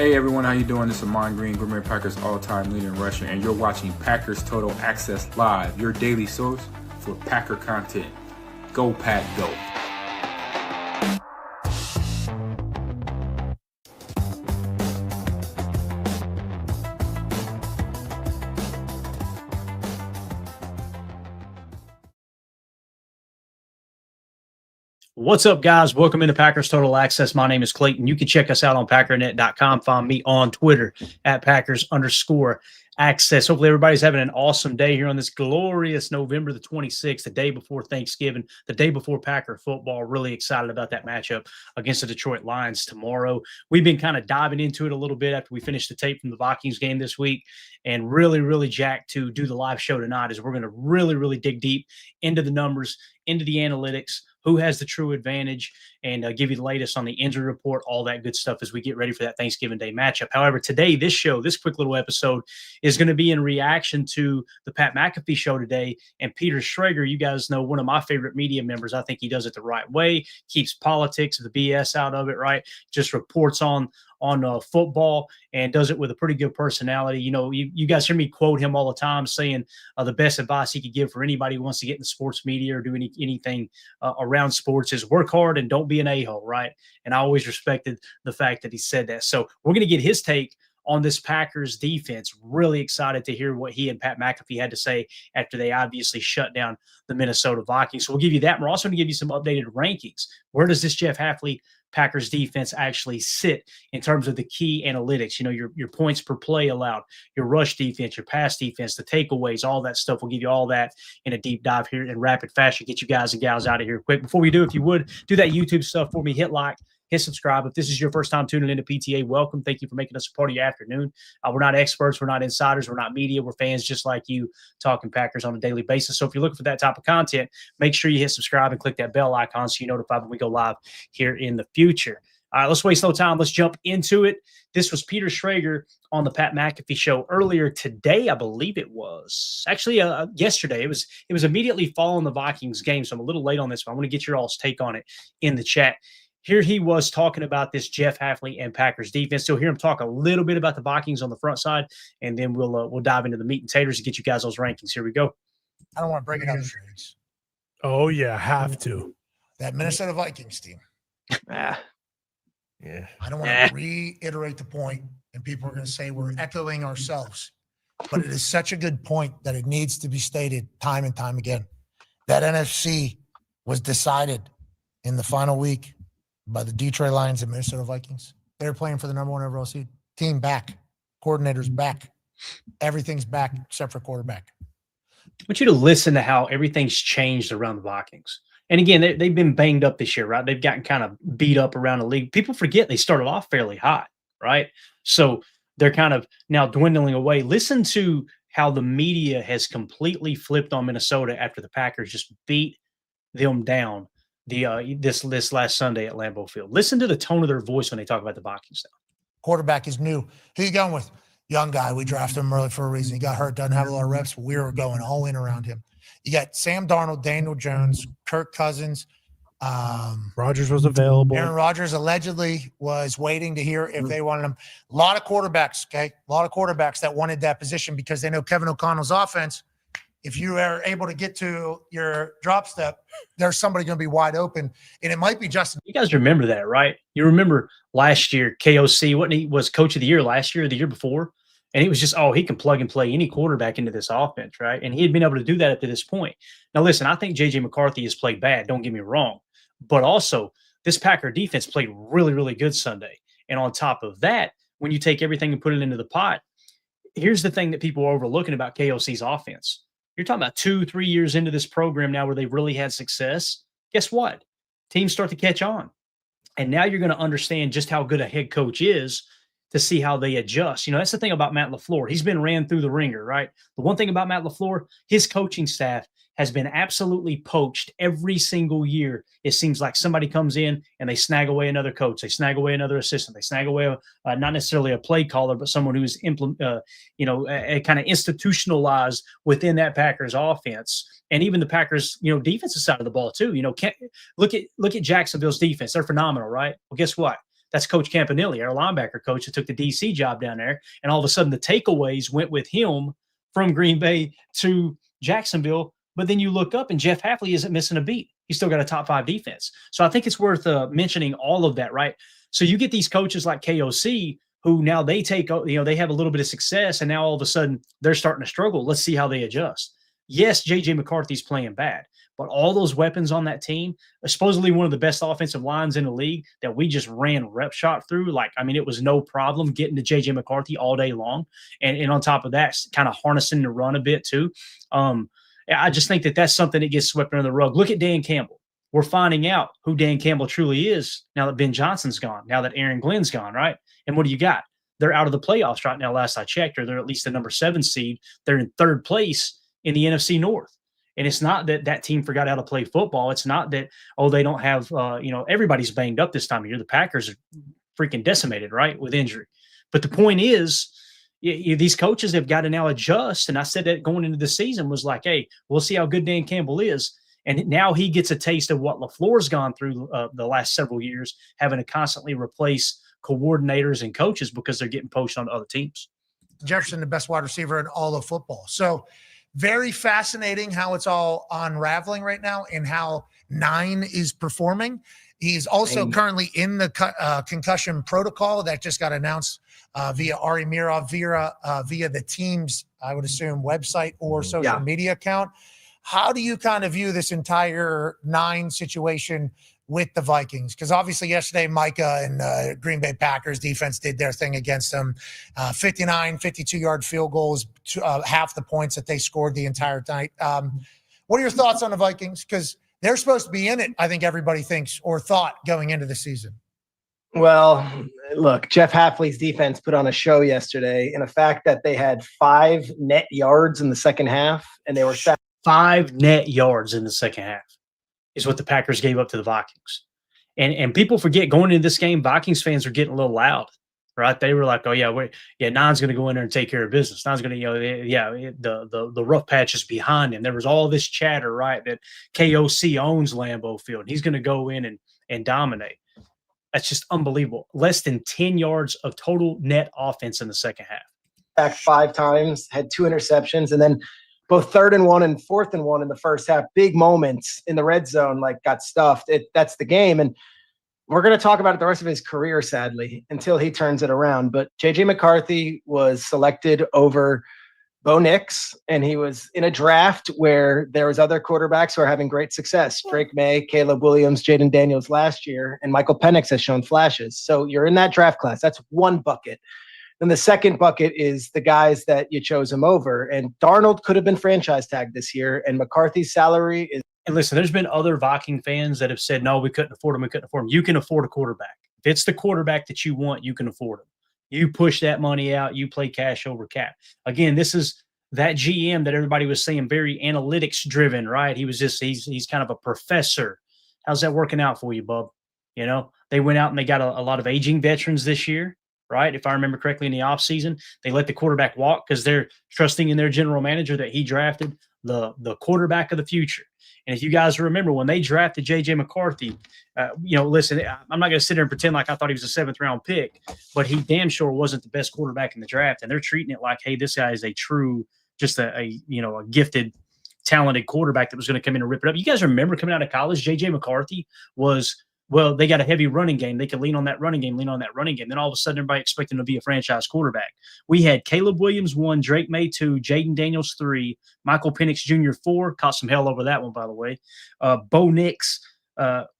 Hey everyone, how you doing? This is Amon Green, Green Bay Packers all-time leader in rushing, and you're watching Packers Total Access Live, your daily source for Packer content. Go Pack, go! What's up, guys? Welcome into Packers Total Access. My name is Clayton. You can check us out on Packernet.com. Find me on Twitter at Packers_Access. Hopefully, everybody's having an awesome day here on this glorious November the 26th, the day before Thanksgiving, the day before Packer football. Really excited about that matchup against the Detroit Lions tomorrow. We've been kind of diving into it a little bit after we finished the tape from the Vikings game this week, and really jacked to do the live show tonight as we're going to really dig deep into the numbers, into the analytics, who has the true advantage, and give you the latest on the injury report, all that good stuff as we get ready for that Thanksgiving Day matchup. However, today, this quick little episode is going to be in reaction to the Pat McAfee show today. And Peter Schrager, you guys know, one of my favorite media members. I think he does it the right way, keeps politics, the BS out of it, right? Just reports on football and does it with a pretty good personality. You know, you guys hear me quote him all the time saying the best advice he could give for anybody who wants to get in the sports media or do anything around sports is work hard and don't be an a-hole, right? And I always respected the fact that he said that. So we're going to get his take on this Packers defense. Really excited to hear what he and Pat McAfee had to say after they obviously shut down the Minnesota Vikings. So we'll give you that. And we're also going to give you some updated rankings. Where does this Jeff Hafley Packers defense actually sit in terms of the key analytics? You know, your points per play allowed, your rush defense, your pass defense, the takeaways, all that stuff. We'll give you all that in a deep dive here in rapid fashion. Get you guys and gals out of here quick. Before we do, if you would, do that YouTube stuff for me. Hit like, hit subscribe. If this is your first time tuning into PTA, welcome. Thank you for making us a part of your afternoon. We're not experts. We're not insiders. We're not media. We're fans just like you talking Packers on a daily basis. So if you're looking for that type of content, make sure you hit subscribe and click that bell icon so you're notified when we go live here in the future. All right, let's waste no time. Let's jump into it. This was Peter Schrager on the Pat McAfee show earlier today, I believe it was. Actually, yesterday. It was immediately following the Vikings game, so I'm a little late on this, but I want to get your all's take on it in the chat. Here he was talking about this Jeff Hafley and Packers defense. So hear him talk a little bit about the Vikings on the front side, and then we'll dive into the meat and taters and get you guys those rankings. Here we go. I don't want to break it out of trades. Oh, yeah, have to. That Minnesota Vikings team. Yeah. I don't want to reiterate the point, and people are going to say we're echoing ourselves. But it is such a good point that it needs to be stated time and time again. That NFC was decided in the final week by the Detroit Lions and Minnesota Vikings. They're playing for the number one overall seed. Team back. Coordinators back. Everything's back except for quarterback. I want you to listen to how everything's changed around the Vikings. And again, they've been banged up this year, right? They've gotten kind of beat up around the league. People forget they started off fairly hot, right? So they're kind of now dwindling away. Listen to how the media has completely flipped on Minnesota after the Packers just beat them down this last Sunday at Lambeau Field. Listen to the tone of their voice when they talk about the Vikings now. Quarterback is new. Who you going with? Young guy. We drafted him early for a reason. He got hurt, doesn't have a lot of reps, but we were going all in around him. You got Sam Darnold, Daniel Jones, Kirk Cousins. Rodgers was available. Aaron Rodgers allegedly was waiting to hear if they wanted him. A lot of quarterbacks, okay? A lot of quarterbacks that wanted that position because they know Kevin O'Connell's offense. If you are able to get to your drop step, there's somebody going to be wide open, and it might be Justin. You guys remember that, right? You remember last year, KOC, was coach of the year last year or the year before? And it was just, he can plug and play any quarterback into this offense, right? And he had been able to do that up to this point. Now, listen, I think J.J. McCarthy has played bad. Don't get me wrong. But also, this Packer defense played really good Sunday. And on top of that, when you take everything and put it into the pot, here's the thing that people are overlooking about KOC's offense. You're talking about 2-3 years into this program now where they've really had success. Guess what? Teams start to catch on. And now you're going to understand just how good a head coach is to see how they adjust. You know, that's the thing about Matt LaFleur. He's been ran through the ringer, right? The one thing about Matt LaFleur, his coaching staff has been absolutely poached every single year. It seems like somebody comes in and they snag away another coach. They snag away another assistant. They snag away not necessarily a play caller, but someone who's kind of institutionalized within that Packers offense. And even the Packers, defensive side of the ball too. Look at Jacksonville's defense. They're phenomenal, right? Well, guess what? That's Coach Campanelli, our linebacker coach that took the DC job down there. And all of a sudden the takeaways went with him from Green Bay to Jacksonville. But then you look up and Jeff Hafley isn't missing a beat. He's still got a top 5 defense. So I think it's worth mentioning all of that, right? So you get these coaches like KOC who now they take, they have a little bit of success and now all of a sudden they're starting to struggle. Let's see how they adjust. Yes, J.J. McCarthy's playing bad, but all those weapons on that team, supposedly one of the best offensive lines in the league that we just ran rep shot through. It was no problem getting to J.J. McCarthy all day long. And on top of that, kind of harnessing the run a bit too. I just think that that's something that gets swept under the rug. Look at Dan Campbell. We're finding out who Dan Campbell truly is now that Ben Johnson's gone, now that Aaron Glenn's gone, right? And what do you got? They're out of the playoffs right now, last I checked, or they're at least the number 7 seed. They're in 3rd place in the NFC North. And it's not that that team forgot how to play football. It's not that, they don't have, everybody's banged up this time of year. The Packers are freaking decimated, right, with injury. But the point is, these coaches have got to now adjust. And I said that going into the season was like, hey, we'll see how good Dan Campbell is. And now he gets a taste of what LaFleur's gone through the last several years, having to constantly replace coordinators and coaches because they're getting poached on other teams. Jefferson, the best wide receiver in all of football. So very fascinating how it's all unraveling right now and how 9 is performing. He's also currently in the concussion protocol that just got announced via Ari Mirov via the team's, I would assume, website or social media account. How do you kind of view this entire 9 situation with the Vikings? Because obviously yesterday Micah and Green Bay Packers defense did their thing against them. 59, 52-yard field goals, half the points that they scored the entire night. What are your thoughts on the Vikings? Because they're supposed to be in it, I think everybody thinks or thought going into the season. Well, look, Jeff Hafley's defense put on a show yesterday, and the fact that they had 5 net yards in the second half and they were 5 net yards in the second half is what the Packers gave up to the Vikings. And people forget going into this game, Vikings fans are getting a little loud, right? They were like, oh, yeah, 9's going to go in there and take care of business. 9's going to, the rough patch is behind him. There was all this chatter, right, that KOC owns Lambeau Field. And he's going to go in and dominate. That's just unbelievable. Less than 10 yards of total net offense in the second half. Back 5 times, had 2 interceptions, and then both 3rd and 1 and 4th and 1 in the first half. Big moments in the red zone, got stuffed. That's the game. And we're going to talk about it the rest of his career, sadly, until he turns it around. But J.J. McCarthy was selected over Bo Nix, and he was in a draft where there was other quarterbacks who are having great success. Drake May, Caleb Williams, Jaden Daniels last year, and Michael Penix has shown flashes. So you're in that draft class. That's one bucket. Then the second bucket is the guys that you chose him over. And Darnold could have been franchise tagged this year, and McCarthy's salary is. And listen, there's been other Viking fans that have said, no, we couldn't afford him. We couldn't afford him. You can afford a quarterback. If it's the quarterback that you want, you can afford him. You push that money out. You play cash over cap. Again, this is that GM that everybody was saying very analytics driven, right? He was just, he's kind of a professor. How's that working out for you, bub? They went out and they got a lot of aging veterans this year. Right? If I remember correctly, in the offseason, they let the quarterback walk because they're trusting in their general manager that he drafted the quarterback of the future. And if you guys remember when they drafted J.J. McCarthy, listen, I'm not going to sit there and pretend like I thought he was a 7th-round pick, but he damn sure wasn't the best quarterback in the draft. And they're treating it like, hey, this guy is a true, just a gifted, talented quarterback that was going to come in and rip it up. You guys remember coming out of college, J.J. McCarthy was – well, they got a heavy running game. They could lean on that running game. Then all of a sudden, everybody expecting to be a franchise quarterback. We had Caleb Williams 1, Drake May 2, Jaden Daniels 3, Michael Penix Jr. 4. Caught some hell over that one, by the way. Bo Nix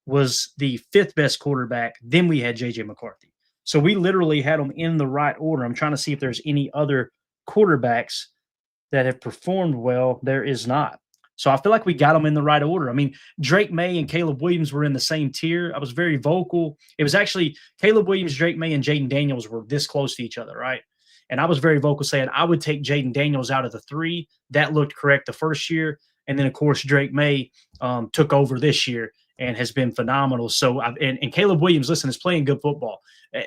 was the 5th best quarterback. Then we had J.J. McCarthy. So we literally had them in the right order. I'm trying to see if there's any other quarterbacks that have performed well. There is not. So I feel like we got them in the right order. I mean, Drake May and Caleb Williams were in the same tier. I was very vocal. It was actually Caleb Williams, Drake May, and Jaden Daniels were this close to each other, right? And I was very vocal saying I would take Jaden Daniels out of the 3. That looked correct the first year. And then, of course, Drake May took over this year. and has been phenomenal. So, and Caleb Williams, listen, is playing good football.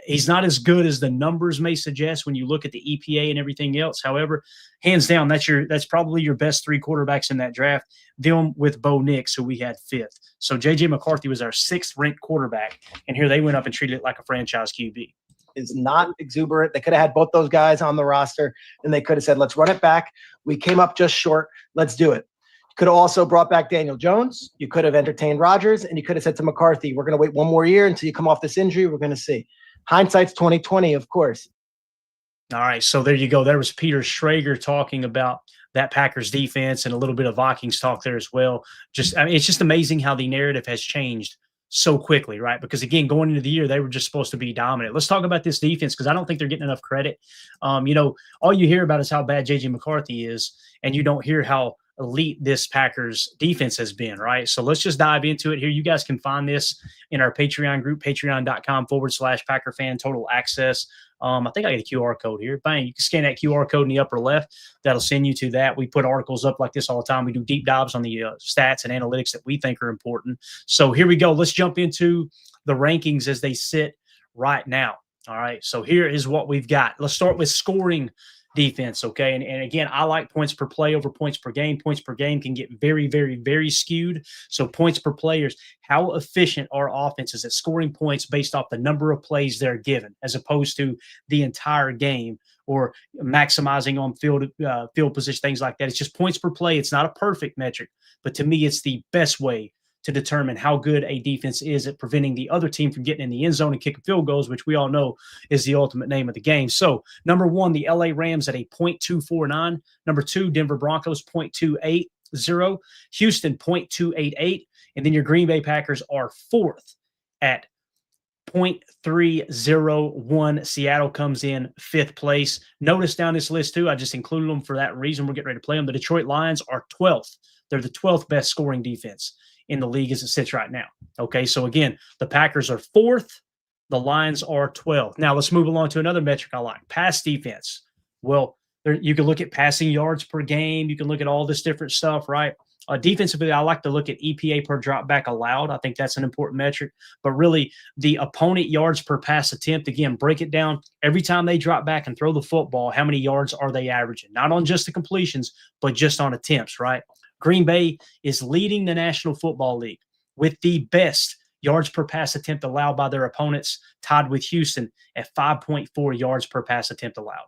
He's not as good as the numbers may suggest when you look at the EPA and everything else. However, hands down, that's probably your best 3 quarterbacks in that draft. Them with Bo Nix, who we had 5th. So JJ McCarthy was our 6th ranked quarterback, and here they went up and treated it like a franchise QB. Is not exuberant. They could have had both those guys on the roster, and they could have said, let's run it back. We came up just short. Let's do it. You could have also brought back Daniel Jones. You could have entertained Rodgers, and you could have said to McCarthy, we're going to wait 1 more year until you come off this injury. We're going to see. Hindsight's 2020, of course. All right, so there you go. There was Peter Schrager talking about that Packers defense and a little bit of Vikings talk there as well. It's just amazing how the narrative has changed so quickly, right? Because again, going into the year, they were just supposed to be dominant. Let's talk about this defense because I don't think they're getting enough credit. All you hear about is how bad JJ McCarthy is, and you don't hear how elite this Packers defense has been, right? So let's just dive into it here. You guys can find this in our Patreon group, patreon.com/Packer fan total access. I think I got a QR code here. Bang, you can scan that QR code in the upper left. That'll send you to that. We put articles up like this all the time. We do deep dives on the stats and analytics that we think are important. So here we go. Let's jump into the rankings as they sit right now. All right, so here is what we've got. Let's start with scoring defense, okay? And again, I like points per play over points per game. Points per game can get very, very, very skewed. So points per players, how efficient our offense is at scoring points based off the number of plays they're given, as opposed to the entire game or maximizing on field position, things like that. It's just points per play. It's not a perfect metric, but to me, it's the best way to determine how good a defense is at preventing the other team from getting in the end zone and kicking field goals, which we all know is the ultimate name of the game. So number 1, the LA Rams at a 0.249. Number 2, Denver Broncos 0.280. Houston 0.288. And then your Green Bay Packers are 4th at 0.301. Seattle comes in 5th place. Notice down this list too, I just included them for that reason. We're getting ready to play them. The Detroit Lions are 12th. They're the 12th best scoring defense in the league as it sits right now. Okay, so again, the Packers are 4th, the Lions are 12th. Now let's move along to another metric I like, pass defense. Well, you can look at passing yards per game. You can look at all this different stuff, right? Defensively, I like to look at EPA per drop back allowed. I think that's an important metric. But really, the opponent yards per pass attempt, again, break it down. Every time they drop back and throw the football, how many yards are they averaging? Not on just the completions, but just on attempts, right? Green Bay is leading the National Football League with the best yards per pass attempt allowed by their opponents, tied with Houston at 5.4 yards per pass attempt allowed.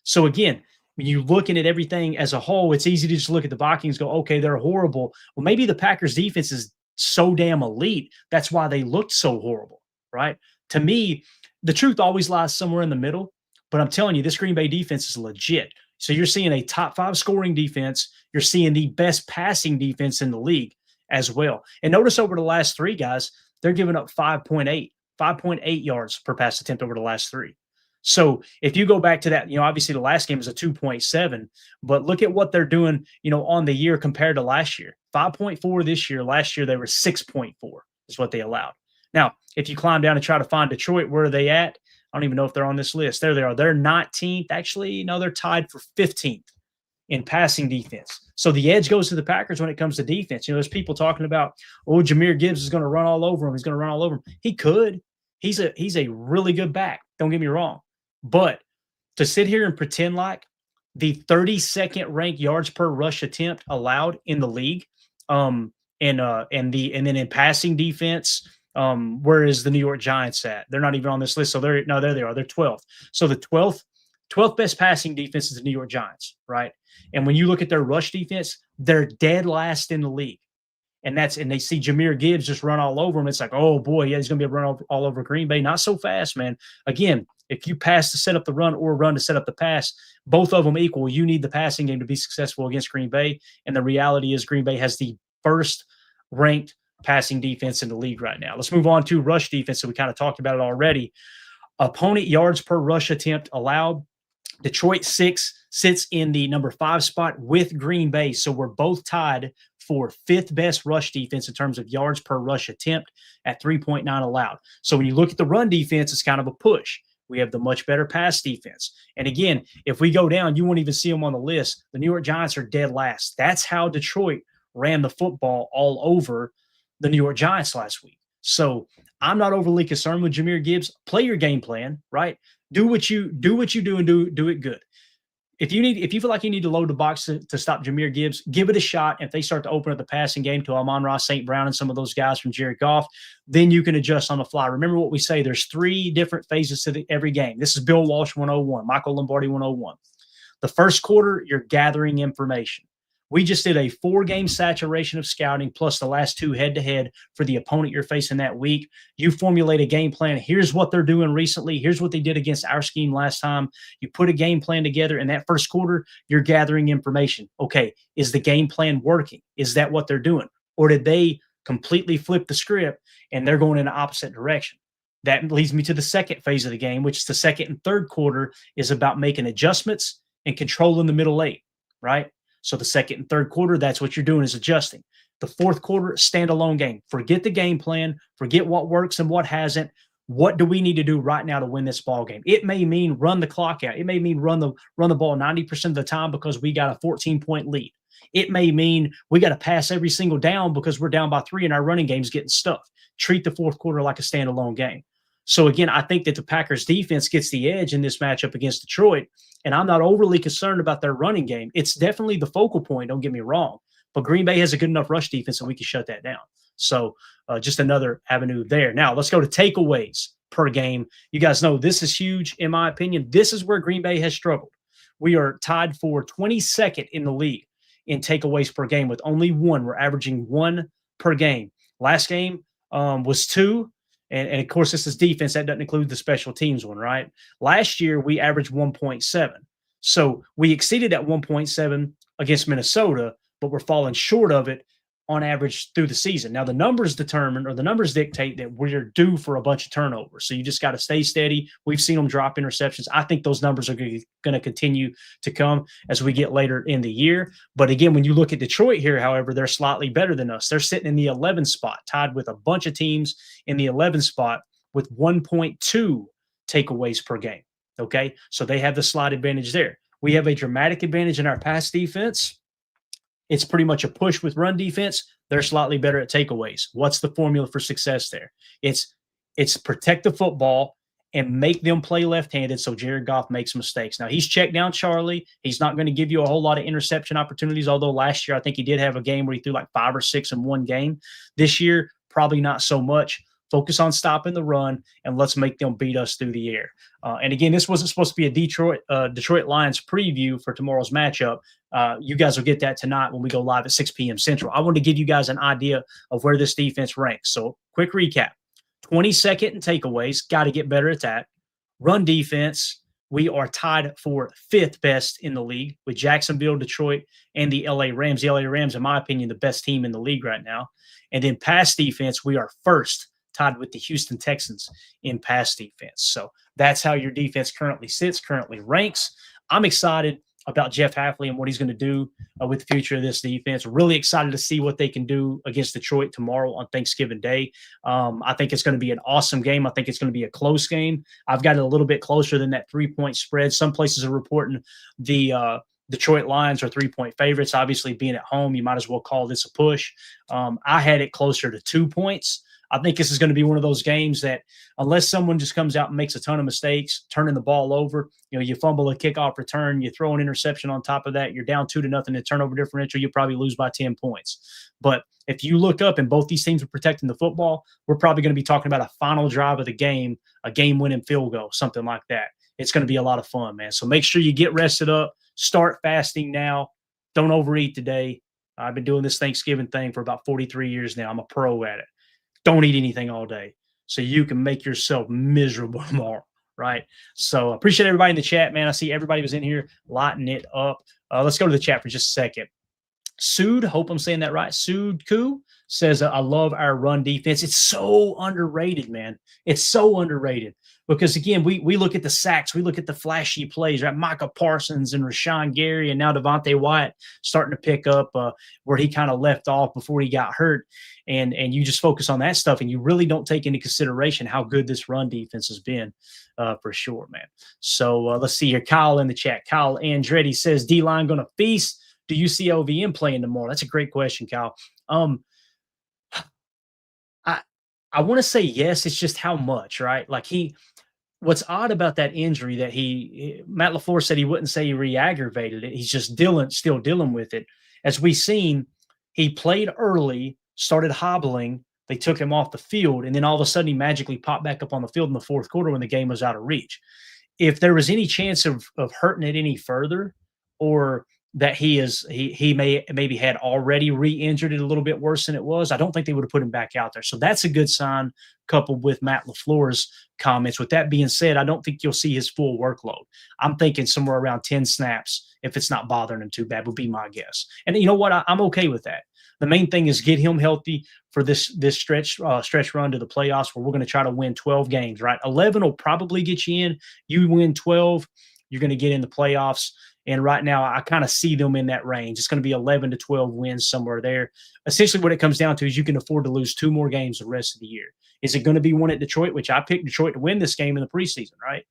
So again, when you're looking at everything as a whole, it's easy to just look at the Vikings, go, okay, they're horrible. Well, maybe the Packers defense is so damn elite. That's why they looked so horrible, right? To me, the truth always lies somewhere in the middle, but I'm telling you, this Green Bay defense is legit. So you're seeing a top 5 scoring defense. You're seeing the best passing defense in the league as well. And notice over the last 3 guys, they're giving up 5.8 yards per pass attempt over the last 3. So if you go back to that, obviously the last game is a 2.7, but look at what they're doing, on the year compared to last year. 5.4 this year. Last year they were 6.4 is what they allowed. Now, if you climb down and try to find Detroit, where are they at? I don't even know if they're on this list. There they are. They're 19th. Actually, no, they're tied for 15th in passing defense. So the edge goes to the Packers when it comes to defense. There's people talking about, Jahmyr Gibbs is going to run all over him. He's going to run all over him. He could. He's a really good back. Don't get me wrong. But to sit here and pretend like the 32nd ranked yards per rush attempt allowed in the league, and then in passing defense, where is the New York Giants at? They're not even on this list. So there they are. They're 12th. So the 12th best passing defense is the New York Giants, right? And when you look at their rush defense, they're dead last in the league. And they see Jahmyr Gibbs just run all over them. It's like, oh boy, yeah, he's going to be able to run all over Green Bay. Not so fast, man. Again, if you pass to set up the run or run to set up the pass, both of them equal. You need the passing game to be successful against Green Bay. And the reality is Green Bay has the first ranked passing defense in the league right now. Let's move on to rush defense. So we kind of talked about it already. Opponent yards per rush attempt allowed. Detroit 6 sits in the number 5 spot with Green Bay. So we're both tied for 5th best rush defense in terms of yards per rush attempt at 3.9 allowed. So when you look at the run defense, it's kind of a push. We have the much better pass defense. And again, if we go down, you won't even see them on the list. The New York Giants are dead last. That's how Detroit ran the football all over the New York Giants last week. So I'm not overly concerned with Jahmyr Gibbs. Play your game plan, right? Do what you do and do it good. If you feel like you need to load the box to stop Jahmyr Gibbs, give it a shot. If they start to open up the passing game to Amon-Ra St. Brown and some of those guys from Jared Goff, then you can adjust on the fly. Remember what we say, there's 3 different phases to every game. This is Bill Walsh 101, Michael Lombardi 101. The first quarter, you're gathering information. We just did a 4-game saturation of scouting plus the last 2 head-to-head for the opponent you're facing that week. You formulate a game plan. Here's what they're doing recently. Here's what they did against our scheme last time. You put a game plan together. In that first quarter, you're gathering information. Okay, is the game plan working? Is that what they're doing? Or did they completely flip the script and they're going in the opposite direction? That leads me to the second phase of the game, which is the second and third quarter is about making adjustments and controlling the middle 8, right? So the second and third quarter, that's what you're doing is adjusting. The fourth quarter, standalone game. Forget the game plan. Forget what works and what hasn't. What do we need to do right now to win this ball game? It may mean run the clock out. It may mean run the ball 90% of the time because we got a 14-point lead. It may mean we got to pass every single down because we're down by 3 and our running game's getting stuffed. Treat the fourth quarter like a standalone game. So again, I think that the Packers defense gets the edge in this matchup against Detroit, and I'm not overly concerned about their running game. It's definitely the focal point, don't get me wrong, but Green Bay has a good enough rush defense that we can shut that down. So just another avenue there. Now let's go to takeaways per game. You guys know this is huge in my opinion. This is where Green Bay has struggled. We are tied for 22nd in the league in takeaways per game with only 1. We're averaging 1 per game. Last game was 2. And of course, this is defense. That doesn't include the special teams one, right? Last year, we averaged 1.7. So we exceeded that 1.7 against Minnesota, but we're falling short of it on average through the season. Now, the numbers dictate that we're due for a bunch of turnovers. So you just got to stay steady. We've seen them drop interceptions. I think those numbers are going to continue to come as we get later in the year. But again, when you look at Detroit here, however, they're slightly better than us. They're sitting in the 11th spot, tied with a bunch of teams in the 11th spot with 1.2 takeaways per game. Okay, so they have the slight advantage there. We have a dramatic advantage in our pass defense. It's pretty much a push with run defense. They're slightly better at takeaways. What's the formula for success there? It's protect the football and make them play left-handed so Jared Goff makes mistakes. Now, he's checked down Charlie. He's not going to give you a whole lot of interception opportunities, although last year I think he did have a game where he threw like 5 or 6 in one game. This year, probably not so much. Focus on stopping the run, and let's make them beat us through the air. And again, this wasn't supposed to be a Detroit Lions preview for tomorrow's matchup. You guys will get that tonight when we go live at 6 p.m. Central. I want to give you guys an idea of where this defense ranks. So quick recap. 22nd in takeaways. Got to get better at that. Run defense. We are tied for 5th best in the league with Jacksonville, Detroit, and the LA Rams. The LA Rams, in my opinion, the best team in the league right now. And then pass defense, we are 1st, tied with the Houston Texans in pass defense. So that's how your defense currently sits, currently ranks. I'm excited about Jeff Hafley and what he's going to do with the future of this defense. Really excited to see what they can do against Detroit tomorrow on Thanksgiving Day. I think it's going to be an awesome game. I think it's going to be a close game. I've got it a little bit closer than that 3-point spread. Some places are reporting the Detroit Lions are 3-point favorites. Obviously, being at home, you might as well call this a push. I had it closer to 2 points. I think this is going to be one of those games that unless someone just comes out and makes a ton of mistakes, turning the ball over, you fumble a kickoff return, you throw an interception on top of that, you're down 2-0 in turnover differential, you'll probably lose by 10 points. But if you look up and both these teams are protecting the football, we're probably going to be talking about a final drive of the game, a game-winning field goal, something like that. It's going to be a lot of fun, man. So make sure you get rested up, start fasting now. Don't overeat today. I've been doing this Thanksgiving thing for about 43 years now. I'm a pro at it. Don't eat anything all day so you can make yourself miserable tomorrow, right? So appreciate everybody in the chat, man. I see everybody was in here lighting it up. Let's go to the chat for just a second. Sood, hope I'm saying that right. Sood says, I love our run defense. It's so underrated, man. It's so underrated because, again, we look at the sacks. We look at the flashy plays, right? Micah Parsons and Rashawn Gary and now Devontae Wyatt starting to pick up where he kind of left off before he got hurt. And you just focus on that stuff, and you really don't take into consideration how good this run defense has been for sure, man. So let's see here. Kyle in the chat. Kyle Andretti says, D-line going to feast. Do you see LVM playing tomorrow? That's a great question, Kyle. I want to say yes. It's just how much, right? Like what's odd about that injury that Matt LaFleur said he wouldn't say he re-aggravated it. He's just still dealing with it. As we've seen, he played early, started hobbling. They took him off the field, and then all of a sudden he magically popped back up on the field in the fourth quarter when the game was out of reach. If there was any chance of hurting it any further, or that he maybe had already re-injured it a little bit worse than it was, I don't think they would have put him back out there. So that's a good sign, coupled with Matt LaFleur's comments. With that being said, I don't think you'll see his full workload. I'm thinking somewhere around 10 snaps, if it's not bothering him too bad, would be my guess. And you know what? I'm okay with that. The main thing is get him healthy for this stretch run to the playoffs, where we're going to try to win 12 games, right? 11 will probably get you in. You win 12, you're going to get in the playoffs. And right now, I kind of see them in that range. It's going to be 11 to 12 wins, somewhere there. Essentially, what it comes down to is you can afford to lose 2 more games the rest of the year. Is it going to be one at Detroit, which I picked Detroit to win this game in the preseason, right?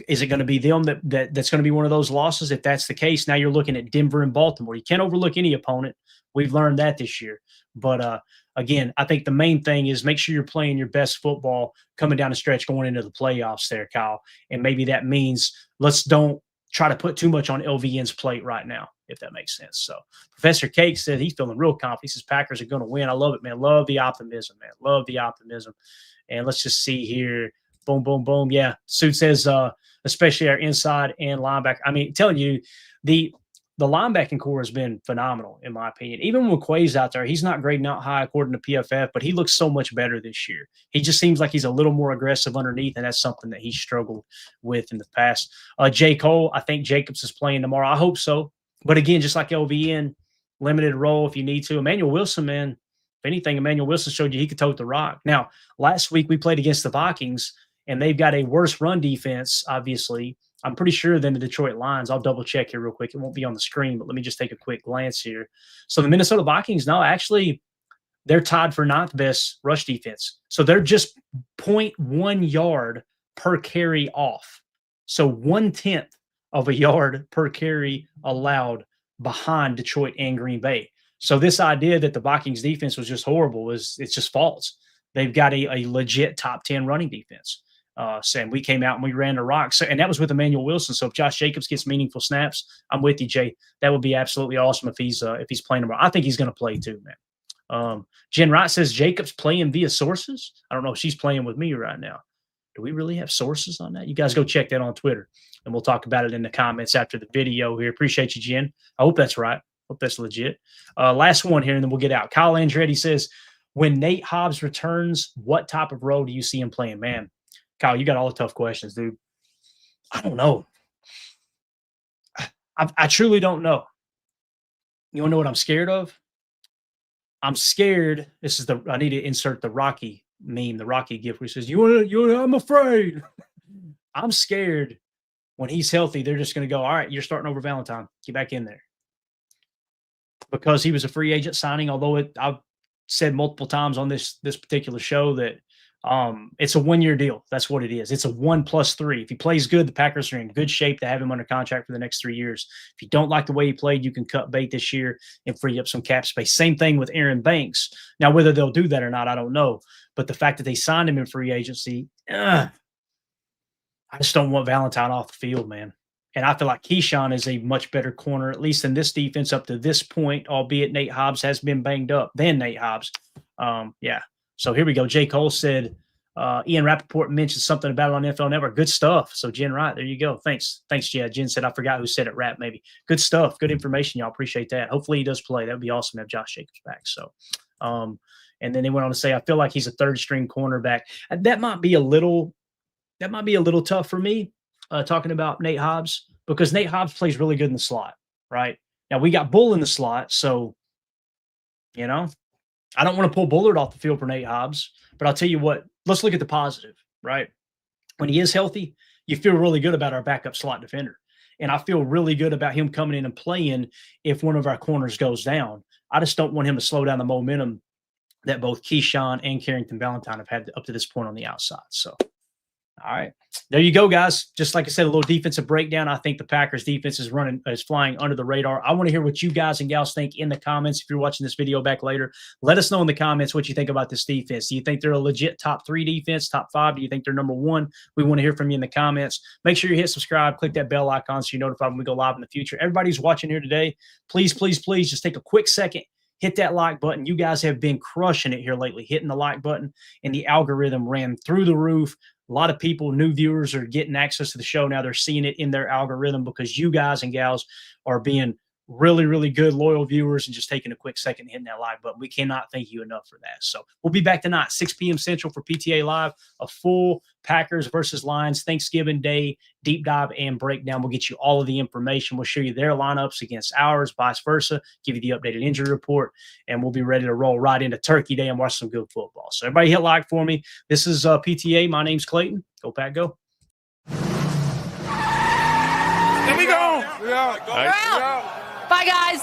Is it going to be them that's going to be one of those losses? If that's the case, now you're looking at Denver and Baltimore. You can't overlook any opponent. We've learned that this year. But again, I think the main thing is make sure you're playing your best football coming down the stretch going into the playoffs there, Kyle. And maybe that means let's don't try to put too much on LVN's plate right now, if that makes sense. So Professor Cake said he's feeling real confident. He says Packers are going to win. I love it, man. Love the optimism, man. Love the optimism. And let's just see here. Boom, boom, boom. Yeah. Suit says, especially our inside and linebacker. I mean, telling you, the linebacking core has been phenomenal, in my opinion. Even when McQuay's out there, he's not grading out high according to PFF, but he looks so much better this year. He just seems like he's a little more aggressive underneath, and that's something that he struggled with in the past. J. Cole, I think Jacobs is playing tomorrow. I hope so. But again, just like LVN, limited role if you need to. Emmanuel Wilson, man, if anything, Emmanuel Wilson showed you he could tote the rock. Now, last week we played against the Vikings, and they've got a worse run defense, obviously, I'm pretty sure, than the Detroit Lions. I'll double check here real quick. It won't be on the screen, but let me just take a quick glance here. So the Minnesota Vikings, no, actually, they're tied for 9th best rush defense. So they're just 0.1 yard per carry off. So 1/10 of a yard per carry allowed behind Detroit and Green Bay. So this idea that the Vikings defense was just horrible it's just false. They've got a legit top 10 running defense. Saying we came out and we ran the rock. So, and that was with Emmanuel Wilson. So if Josh Jacobs gets meaningful snaps, I'm with you, Jay. That would be absolutely awesome if he's playing tomorrow. I think he's going to play too, man. Jen Wright says Jacobs playing via sources. I don't know if she's playing with me right now. Do we really have sources on that? You guys go check that on Twitter, and we'll talk about it in the comments after the video here. Appreciate you, Jen. I hope that's right. Hope that's legit. Last one here, and then we'll get out. Kyle Andretti says, when Nate Hobbs returns, what type of role do you see him playing? Man, Kyle, you got all the tough questions, dude. I don't know. I truly don't know. You want to know what I'm scared of? I'm scared. I need to insert the Rocky meme, the Rocky gif where he says, I'm afraid. I'm scared when he's healthy, they're just going to go, all right, you're starting over Valentine. Get back in there. Because he was a free agent signing, although I've said multiple times on this particular show that it's a 1-year deal. That's what it is. It's a 1+3. If he plays good, the Packers are in good shape to have him under contract for the next 3 years. If you don't like the way he played, you can cut bait this year and free up some cap space. Same thing with Aaron Banks. Now, whether they'll do that or not, I don't know. But the fact that they signed him in free agency, I just don't want Valentine off the field, man. And I feel like Keyshawn is a much better corner, at least in this defense up to this point, albeit Nate Hobbs has been banged up than Nate Hobbs. Yeah. So here we go. J. Cole said, Ian Rappaport mentioned something about it on NFL Network. Good stuff. So Jen Wright, there you go. Thanks. Yeah. Jen said, I forgot who said it, Rap maybe. Good stuff. Good information. Y'all appreciate that. Hopefully he does play. That would be awesome to have Josh Jacobs back. So, and then they went on to say, I feel like he's a 3rd string cornerback. That might be a little tough for me, talking about Nate Hobbs, because Nate Hobbs plays really good in the slot, right? Now we got Bull in the slot. So, I don't want to pull Bullard off the field for Nate Hobbs, but I'll tell you what, let's look at the positive, right? When he is healthy, you feel really good about our backup slot defender. And I feel really good about him coming in and playing if one of our corners goes down. I just don't want him to slow down the momentum that both Keyshawn and Carrington Valentine have had up to this point on the outside. So All right. There you go, guys. Just like I said, a little defensive breakdown. I think the Packers defense is flying under the radar. I want to hear what you guys and gals think in the comments. If you're watching this video back later, let us know in the comments what you think about this defense. Do you think they're a legit top 3 defense, top 5? Do you think they're number 1? We want to hear from you in the comments. Make sure you hit subscribe, click that bell icon so you're notified when we go live in the future. Everybody who's watching here today, please, please, please just take a quick second. Hit that like button. You guys have been crushing it here lately, hitting the like button, and the algorithm ran through the roof. A lot of people, new viewers, are getting access to the show now. They're seeing it in their algorithm because you guys and gals are being really, really good, loyal viewers and just taking a quick second hitting that like button. We cannot thank you enough for that. So we'll be back tonight, 6 p.m. Central for PTA Live, a full Packers versus Lions Thanksgiving Day deep dive and breakdown. We'll get you all of the information. We'll show you their lineups against ours, vice versa, give you the updated injury report, and we'll be ready to roll right into Turkey Day and watch some good football. So everybody hit like for me. This is PTA. My name's Clayton. Go Pack, go. Here we go. We're out. Bye, guys.